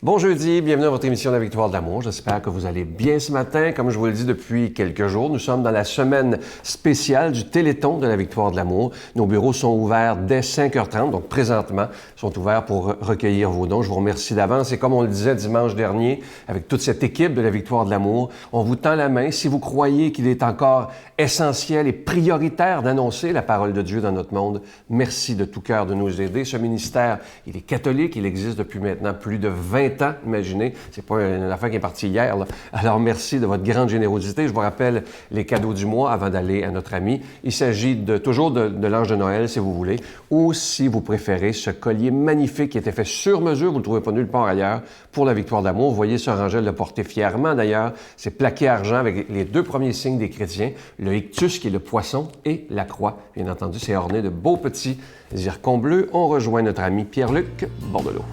Bon jeudi, bienvenue à votre émission de la Victoire de l'amour. J'espère que vous allez bien ce matin. Comme je vous le dis depuis quelques jours, nous sommes dans la semaine spéciale du Téléthon de la Victoire de l'amour. Nos bureaux sont ouverts dès 5h30, donc présentement, sont ouverts pour recueillir vos dons. Je vous remercie d'avance. Et comme on le disait dimanche dernier, avec toute cette équipe de la Victoire de l'amour, on vous tend la main si vous croyez qu'il est encore essentiel et prioritaire d'annoncer la parole de Dieu dans notre monde. Merci de tout cœur de nous aider. Ce ministère, il est catholique, il existe depuis maintenant plus de 20 ans, imaginez. C'est pas une affaire qui est partie hier, là. Alors, merci de votre grande générosité. Je vous rappelle les cadeaux du mois avant d'aller à notre ami. Il s'agit toujours de l'ange de Noël, si vous voulez, ou si vous préférez, ce collier magnifique qui a été fait sur mesure, vous ne le trouvez pas nulle part ailleurs, pour la Victoire d'amour. Vous voyez Sœur Angèle le porter fièrement, d'ailleurs. C'est plaqué argent avec les deux premiers signes des chrétiens, le ictus, qui est le poisson, et la croix. Bien entendu, c'est orné de beaux petits zircons bleus. On rejoint notre ami Pierre-Luc Bordelot.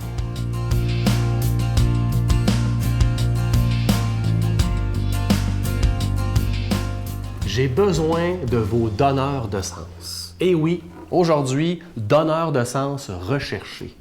J'ai besoin de vos donneurs de sens. Et oui, aujourd'hui, donneurs de sens recherchés.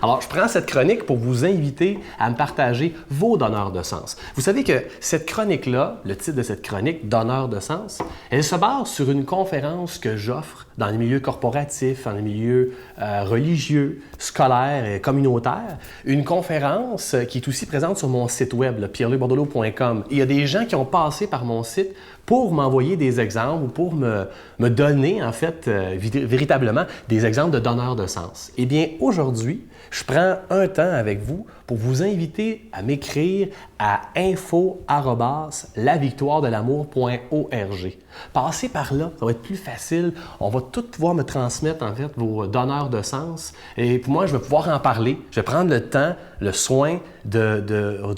Alors, je prends cette chronique pour vous inviter à me partager vos donneurs de sens. Vous savez que cette chronique-là, le titre de cette chronique, Donneurs de sens, elle se base sur une conférence que j'offre dans les milieux corporatifs, dans les milieux religieux, scolaires et communautaires. Une conférence qui est aussi présente sur mon site web, pierrelucbordelot.com. Il y a des gens qui ont passé par mon site pour m'envoyer des exemples ou pour me donner, en fait, véritablement des exemples de donneurs de sens. Eh bien, aujourd'hui, je prends un temps avec vous pour vous inviter à m'écrire à info@lavictoiredelamour.org. Passez par là, ça va être plus facile. On va tout pouvoir me transmettre, en fait, vos donneurs de sens. Et pour moi, je vais pouvoir en parler. Je vais prendre le temps, le soin de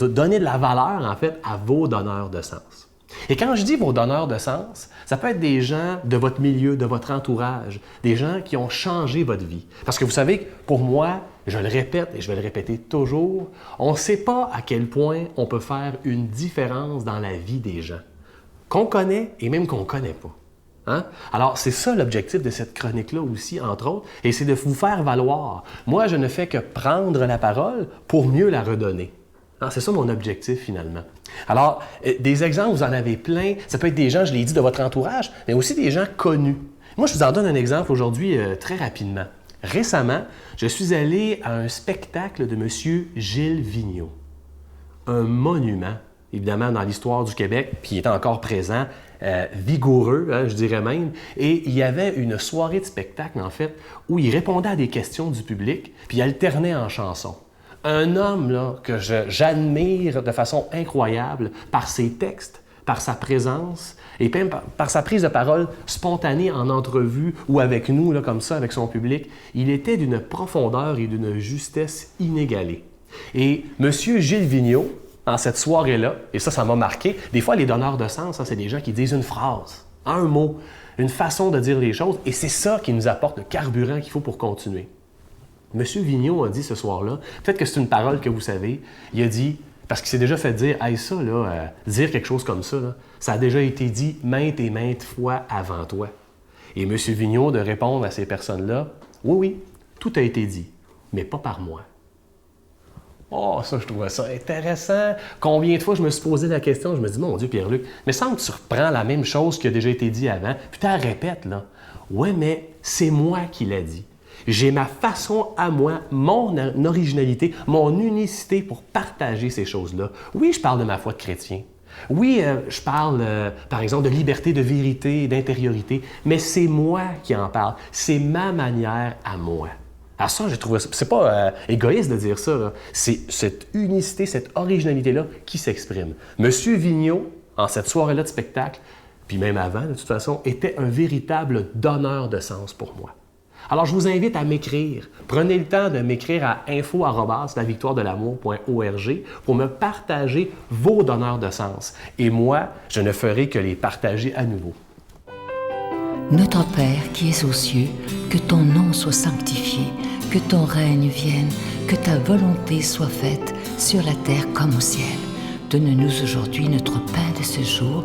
donner de la valeur, en fait, à vos donneurs de sens. Et quand je dis vos donneurs de sens, ça peut être des gens de votre milieu, de votre entourage, des gens qui ont changé votre vie. Parce que vous savez que pour moi, je le répète et je vais le répéter toujours, on ne sait pas à quel point on peut faire une différence dans la vie des gens, qu'on connaît et même qu'on ne connaît pas. Hein? Alors, c'est ça l'objectif de cette chronique-là aussi, entre autres, et c'est de vous faire valoir. Moi, je ne fais que prendre la parole pour mieux la redonner. Alors, c'est ça mon objectif, finalement. Alors, des exemples, vous en avez plein. Ça peut être des gens, je l'ai dit, de votre entourage, mais aussi des gens connus. Moi, je vous en donne un exemple aujourd'hui très rapidement. Récemment, je suis allé à un spectacle de M. Gilles Vigneault. Un monument, évidemment, dans l'histoire du Québec, puis il est encore présent, vigoureux, hein, je dirais même. Et il y avait une soirée de spectacle, en fait, où il répondait à des questions du public, puis il alternait en chansons. Un homme là, que j'admire de façon incroyable par ses textes, par sa présence et même par sa prise de parole spontanée en entrevue ou avec nous, là, comme ça, avec son public. Il était d'une profondeur et d'une justesse inégalée. Et M. Gilles Vigneault, en cette soirée-là, et ça m'a marqué, des fois les donneurs de sens, c'est des gens qui disent une phrase, un mot, une façon de dire les choses, et c'est ça qui nous apporte le carburant qu'il faut pour continuer. M. Vigneault a dit ce soir-là, peut-être que c'est une parole que vous savez, il a dit, parce qu'il s'est déjà fait dire, hey, ça, là, dire quelque chose comme ça, là, ça a déjà été dit maintes et maintes fois avant toi. Et M. Vigneault de répondre à ces personnes-là, oui, tout a été dit, mais pas par moi. Oh, ça, je trouvais ça intéressant. Combien de fois je me suis posé la question, je me dis, mon Dieu, Pierre-Luc, mais semble que tu reprends la même chose qui a déjà été dit avant, puis tu la répètes, là. Ouais, mais c'est moi qui l'ai dit. J'ai ma façon à moi, mon originalité, mon unicité pour partager ces choses-là. Oui, je parle de ma foi de chrétien. Oui, je parle, par exemple, de liberté, de vérité, d'intériorité, mais c'est moi qui en parle. C'est ma manière à moi. Alors ça, j'ai trouvé ça, c'est pas égoïste de dire ça, là. C'est cette unicité, cette originalité-là qui s'exprime. Monsieur Vigneault, en cette soirée-là de spectacle, puis même avant, de toute façon, était un véritable donneur de sens pour moi. Alors, je vous invite à m'écrire. Prenez le temps de m'écrire à info@lavictoiredelamour.org pour me partager vos donneurs de sens. Et moi, je ne ferai que les partager à nouveau. Notre Père qui es aux cieux, que ton nom soit sanctifié, que ton règne vienne, que ta volonté soit faite sur la terre comme au ciel. Donne-nous aujourd'hui notre pain de ce jour.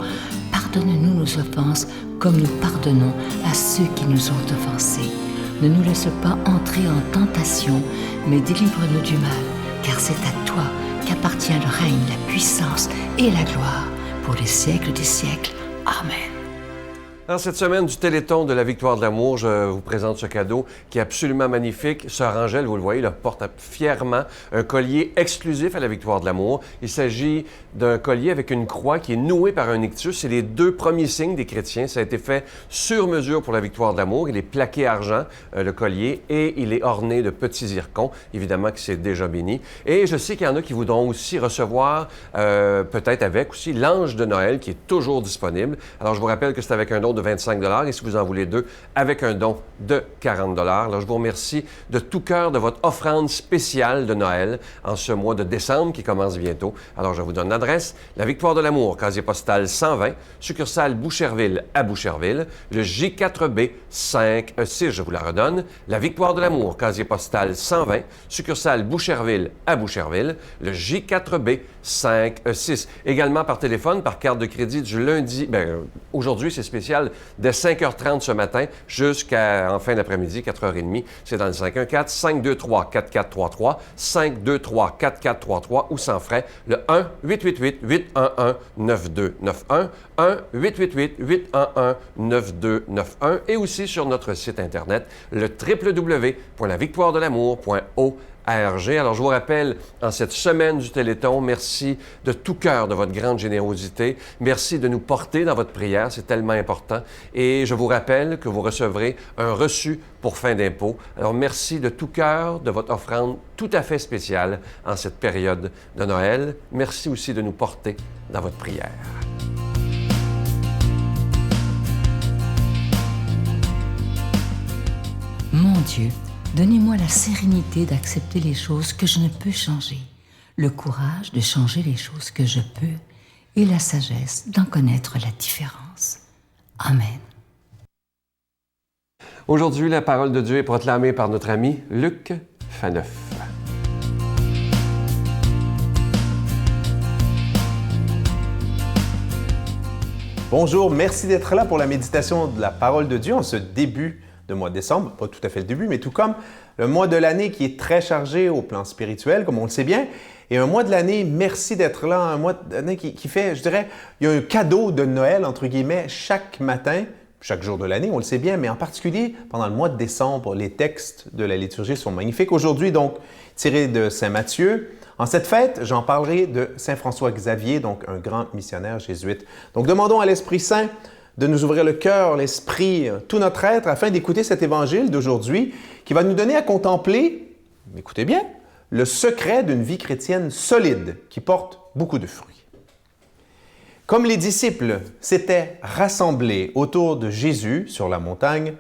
Pardonne-nous nos offenses comme nous pardonnons à ceux qui nous ont offensés. Ne nous laisse pas entrer en tentation, mais délivre-nous du mal, car c'est à toi qu'appartient le règne, la puissance et la gloire pour les siècles des siècles. Amen. Dans cette semaine du Téléthon de la Victoire de l'amour, je vous présente ce cadeau qui est absolument magnifique. Sœur Angèle, vous le voyez, là, porte fièrement un collier exclusif à la Victoire de l'amour. Il s'agit d'un collier avec une croix qui est nouée par un ictus. C'est les deux premiers signes des chrétiens. Ça a été fait sur mesure pour la Victoire de l'amour. Il est plaqué argent, le collier, et il est orné de petits zircons, évidemment que c'est déjà béni. Et je sais qu'il y en a qui voudront aussi recevoir, peut-être avec aussi, l'ange de Noël qui est toujours disponible. Alors, je vous rappelle que c'est avec un don de 25 $ et si vous en voulez deux, avec un don de 40 $. Alors, je vous remercie de tout cœur de votre offrande spéciale de Noël en ce mois de décembre qui commence bientôt. Alors, je vous donne l'adresse. La Victoire de l'amour, casier postal 120, succursale Boucherville à Boucherville, le J4B 5E6, je vous la redonne. La Victoire de l'amour, casier postal 120, succursale Boucherville à Boucherville, le J4B 5E6. Également par téléphone, par carte de crédit du lundi, aujourd'hui c'est spécial, dès 5h30 ce matin jusqu'en fin d'après-midi, 4h30. C'est dans le 514-523-4433, 523-4433 ou sans frais, le 1-888-811-9291, 1-888-811-9291 et aussi sur notre site Internet, le www.lavictoiredelamour.org. Alors, je vous rappelle, en cette semaine du Téléthon, merci de tout cœur de votre grande générosité. Merci de nous porter dans votre prière, c'est tellement important. Et je vous rappelle que vous recevrez un reçu pour fin d'impôt. Alors, merci de tout cœur de votre offrande tout à fait spéciale en cette période de Noël. Merci aussi de nous porter dans votre prière. Mon Dieu, donnez-moi la sérénité d'accepter les choses que je ne peux changer, le courage de changer les choses que je peux et la sagesse d'en connaître la différence. Amen. Aujourd'hui, la parole de Dieu est proclamée par notre ami Luc Faneuf. Bonjour, merci d'être là pour la méditation de la parole de Dieu en ce début de mois de décembre, pas tout à fait le début, mais tout comme le mois de l'année qui est très chargé au plan spirituel, comme on le sait bien, et un mois de l'année, merci d'être là, un mois de l'année qui fait, je dirais, il y a un cadeau de Noël, entre guillemets, chaque matin, chaque jour de l'année, on le sait bien, mais en particulier pendant le mois de décembre, les textes de la liturgie sont magnifiques. Aujourd'hui, donc, tiré de Saint Matthieu. En cette fête, j'en parlerai de Saint François Xavier, donc un grand missionnaire jésuite. Donc, demandons à l'Esprit Saint de nous ouvrir le cœur, l'esprit, tout notre être, afin d'écouter cet évangile d'aujourd'hui qui va nous donner à contempler, écoutez bien, le secret d'une vie chrétienne solide qui porte beaucoup de fruits. Comme les disciples s'étaient rassemblés autour de Jésus sur la montagne,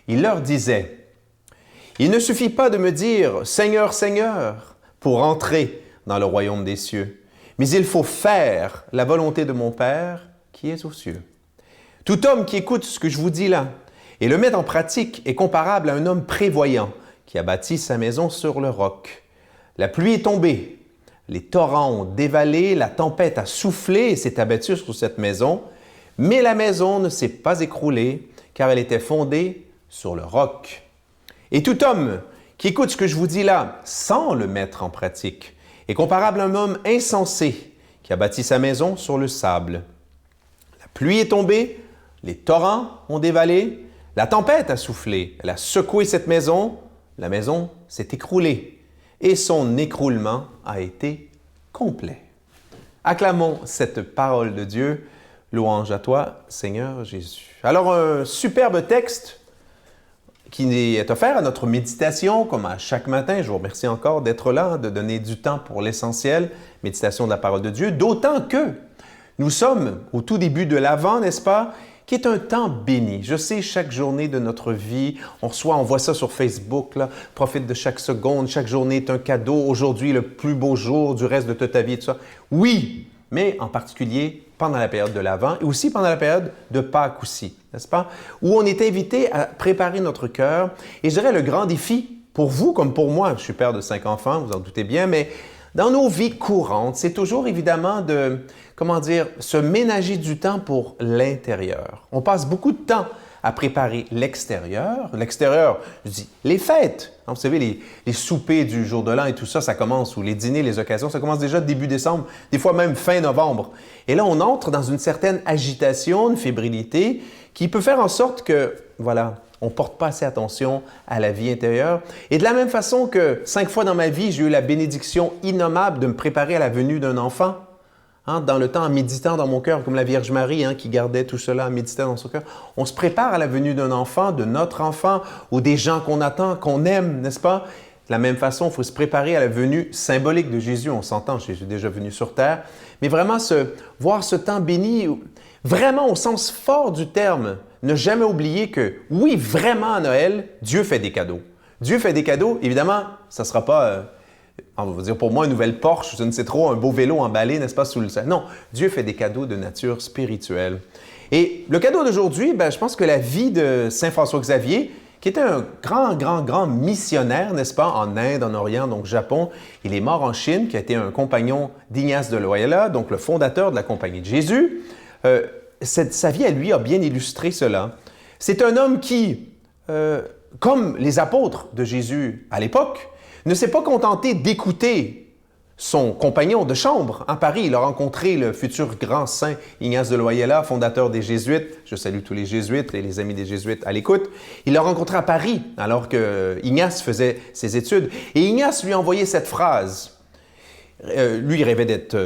il leur disait, « Il ne suffit pas de me dire « Seigneur, Seigneur » pour entrer dans le royaume des cieux, mais il faut faire la volonté de mon Père qui est aux cieux. » Tout homme qui écoute ce que je vous dis là et le met en pratique est comparable à un homme prévoyant qui a bâti sa maison sur le roc. La pluie est tombée, les torrents ont dévalé, la tempête a soufflé et s'est abattue sur cette maison, mais la maison ne s'est pas écroulée car elle était fondée sur le roc. Et tout homme qui écoute ce que je vous dis là sans le mettre en pratique est comparable à un homme insensé qui a bâti sa maison sur le sable. La pluie est tombée, les torrents ont dévalé, la tempête a soufflé, elle a secoué cette maison, la maison s'est écroulée et son écroulement a été complet. Acclamons cette parole de Dieu, louange à toi, Seigneur Jésus. Alors, un superbe texte qui est offert à notre méditation, comme à chaque matin. Je vous remercie encore d'être là, de donner du temps pour l'essentiel, méditation de la parole de Dieu, d'autant que nous sommes au tout début de l'Avent, n'est-ce pas? Qui est un temps béni. Je sais, chaque journée de notre vie, on voit ça sur Facebook, là, profite de chaque seconde, chaque journée est un cadeau, aujourd'hui le plus beau jour du reste de toute ta vie et tout ça. Oui, mais en particulier pendant la période de l'Avent et aussi pendant la période de Pâques aussi, n'est-ce pas? Où on est invité à préparer notre cœur. Et je dirais le grand défi pour vous comme pour moi, je suis père de 5 enfants, vous en doutez bien, mais dans nos vies courantes, c'est toujours évidemment de, se ménager du temps pour l'intérieur. On passe beaucoup de temps à préparer l'extérieur. L'extérieur, je dis les fêtes. Vous savez, les soupers du jour de l'an et tout ça, ça commence, ou les dîners, les occasions, ça commence déjà début décembre, des fois même fin novembre. Et là, on entre dans une certaine agitation, une fébrilité qui peut faire en sorte que, voilà, on ne porte pas assez attention à la vie intérieure. Et de la même façon que 5 fois dans ma vie, j'ai eu la bénédiction innommable de me préparer à la venue d'un enfant, dans le temps en méditant dans mon cœur, comme la Vierge Marie qui gardait tout cela en méditant dans son cœur. On se prépare à la venue d'un enfant, de notre enfant, ou des gens qu'on attend, qu'on aime, n'est-ce pas? De la même façon, il faut se préparer à la venue symbolique de Jésus. On s'entend, Jésus est déjà venu sur terre. Mais vraiment, voir ce temps béni, vraiment au sens fort du terme, ne jamais oublier que, oui, vraiment à Noël, Dieu fait des cadeaux. Dieu fait des cadeaux, évidemment, ça ne sera pas, on va dire pour moi, une nouvelle Porsche, je ne sais trop, un beau vélo emballé, n'est-ce pas, sous le ciel. Non, Dieu fait des cadeaux de nature spirituelle. Et le cadeau d'aujourd'hui, je pense que la vie de Saint François-Xavier, qui était un grand missionnaire, n'est-ce pas, en Inde, en Orient, donc Japon. Il est mort en Chine, qui a été un compagnon d'Ignace de Loyola, donc le fondateur de la Compagnie de Jésus. Sa vie à lui a bien illustré cela. C'est un homme qui, comme les apôtres de Jésus à l'époque, ne s'est pas contenté d'écouter son compagnon de chambre à Paris. Il a rencontré le futur grand saint Ignace de Loyola, fondateur des Jésuites. Je salue tous les Jésuites et les amis des Jésuites à l'écoute. Il l'a rencontré à Paris alors que Ignace faisait ses études. Et Ignace lui a envoyé cette phrase. Lui, il rêvait d'être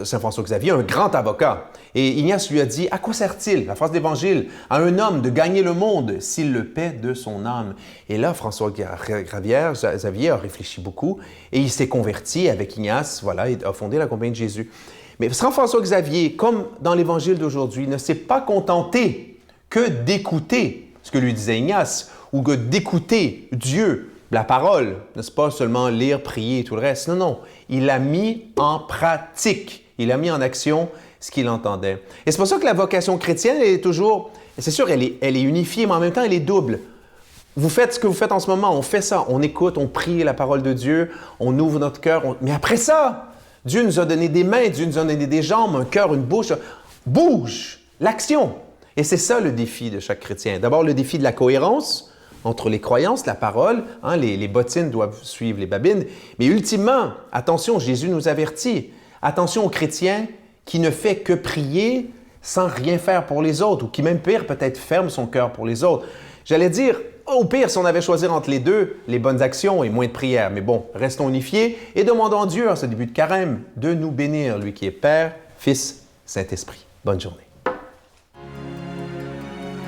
Saint François-Xavier, un grand avocat. Et Ignace lui a dit, « À quoi sert-il, la phrase d'Évangile, à un homme de gagner le monde s'il le paie de son âme? » Et là, François-Xavier a réfléchi beaucoup et il s'est converti avec Ignace, voilà, il a fondé la Compagnie de Jésus. Mais Saint François-Xavier, comme dans l'Évangile d'aujourd'hui, ne s'est pas contenté que d'écouter ce que lui disait Ignace ou que d'écouter Dieu, la parole, n'est-ce pas seulement lire, prier et tout le reste. Non, non, il l'a mis en pratique. Il a mis en action ce qu'il entendait. Et c'est pour ça que la vocation chrétienne, elle est toujours, c'est sûr, elle est unifiée, mais en même temps, elle est double. Vous faites ce que vous faites en ce moment, on fait ça, on écoute, on prie la parole de Dieu, on ouvre notre cœur, mais après ça, Dieu nous a donné des mains, Dieu nous a donné des jambes, un cœur, une bouche. Bouge, l'action. Et c'est ça le défi de chaque chrétien. D'abord, le défi de la cohérence entre les croyances, la parole, les bottines doivent suivre les babines. Mais ultimement, attention, Jésus nous avertit. Attention aux chrétiens qui ne fait que prier sans rien faire pour les autres, ou qui même pire, peut-être ferme son cœur pour les autres. J'allais dire, au pire, si on avait choisi entre les deux, les bonnes actions et moins de prières. Mais bon, restons unifiés et demandons à Dieu, en ce début de carême, de nous bénir, lui qui est Père, Fils, Saint-Esprit. Bonne journée.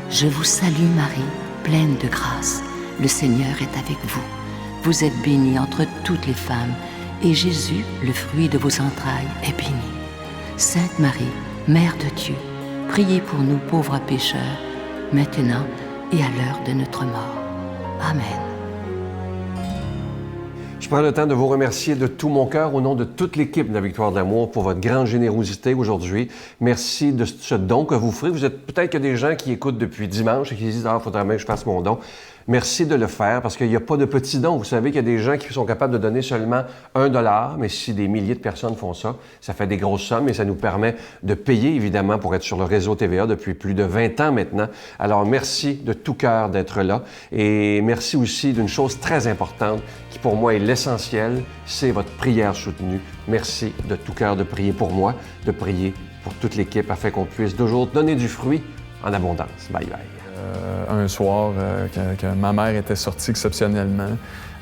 Je vous salue Marie, pleine de grâce. Le Seigneur est avec vous. Vous êtes bénie entre toutes les femmes, et Jésus, le fruit de vos entrailles, est béni. Sainte Marie, Mère de Dieu, priez pour nous pauvres pécheurs, maintenant et à l'heure de notre mort. Amen. Je prends le temps de vous remercier de tout mon cœur au nom de toute l'équipe de la Victoire de l'amour pour votre grande générosité aujourd'hui. Merci de ce don que vous ferez. Vous êtes peut-être qu'il y a des gens qui écoutent depuis dimanche et qui disent « Ah, il faudrait bien que je fasse mon don ». Merci de le faire parce qu'il n'y a pas de petits dons. Vous savez qu'il y a des gens qui sont capables de donner seulement $1, mais si des milliers de personnes font ça, ça fait des grosses sommes et ça nous permet de payer, évidemment, pour être sur le réseau TVA depuis plus de 20 ans maintenant. Alors, merci de tout cœur d'être là et merci aussi d'une chose très importante qui, pour moi, est l'essentiel, c'est votre prière soutenue. Merci de tout cœur de prier pour moi, de prier pour toute l'équipe afin qu'on puisse toujours donner du fruit en abondance. Bye bye. Un soir, quand ma mère était sortie exceptionnellement,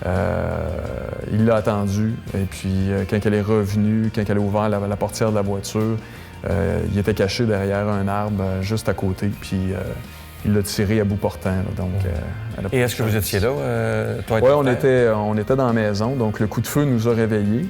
il l'a attendue. Et puis, quand elle est revenue, quand elle a ouvert la portière de la voiture, il était caché derrière un arbre juste à côté. Puis, il l'a tiré à bout portant. Là, donc, et est-ce que vous étiez là, toi et Oui, on était dans la maison. Donc, le coup de feu nous a réveillés.